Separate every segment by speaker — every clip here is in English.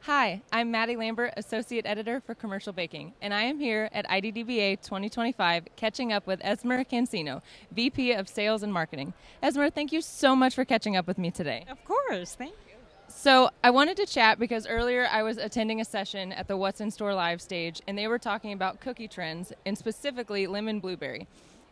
Speaker 1: Hi, I'm Maddie Lambert, Associate Editor for Commercial Baking, and I am here at IDDBA 2025 catching up with Esmer Cancino, VP of Sales and Marketing. Esmer, thank you so much for catching up with me today.
Speaker 2: Of course, thank you.
Speaker 1: So I wanted to chat because earlier I was attending a session at the What's in Store Live stage, and they were talking about cookie trends, and specifically Lemon Blueberry.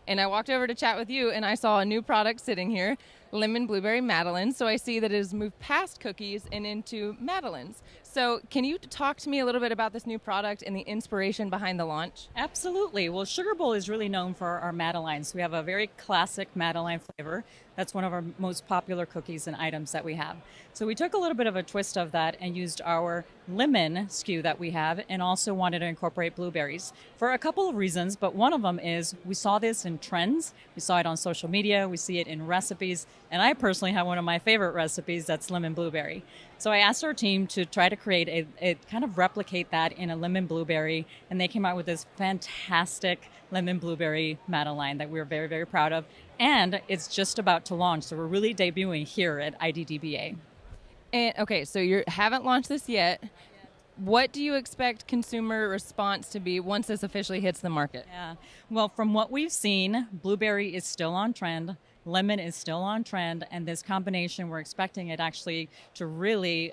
Speaker 1: And I walked over to chat with you, and I saw a new product sitting here, Lemon Blueberry Madeleine. So I see that it has moved past cookies and into Madeleines. So can you talk to me a little bit about this new product and the inspiration behind the launch?
Speaker 2: Absolutely. Well, Sugar Bowl is really known for our Madeleines. We have a very classic Madeleine flavor. That's one of our most popular cookies and items that we have. So we took a little bit of a twist of that and used our lemon SKU that we have and also wanted to incorporate blueberries for a couple of reasons. But one of them is we saw this in trends. We saw it on social media. We see it in recipes. And I personally have one of my favorite recipes that's lemon blueberry. So I asked our team to try to create a kind of replicate that in a lemon blueberry, and they came out with this fantastic lemon blueberry Madeleine that we're very, very proud of. And it's just about to launch, so we're really debuting here at IDDBA.
Speaker 1: And okay, so you haven't launched this yet. What do you expect consumer response to be once this officially hits the market?
Speaker 2: Yeah. Well, from what we've seen, blueberry is still on trend. Lemon is still on trend, and this combination, we're expecting it actually to really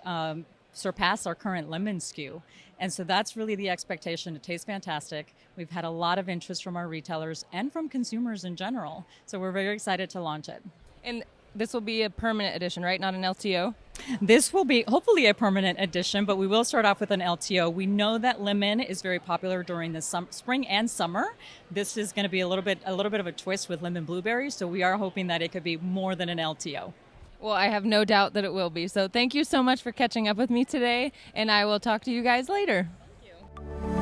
Speaker 2: surpass our current lemon SKU. And so that's really the expectation. It tastes fantastic. We've had a lot of interest from our retailers and from consumers in general. So we're very excited to launch it.
Speaker 1: And this will be a permanent edition, right? Not an LTO?
Speaker 2: This will be hopefully a permanent addition, but we will start off with an LTO. We know that lemon is very popular during the spring and summer. This is going to be a little bit of a twist with lemon blueberry, so we are hoping that it could be more than an LTO.
Speaker 1: Well, I have no doubt that it will be. So thank you so much for catching up with me today, and I will talk to you guys later.
Speaker 2: Thank you.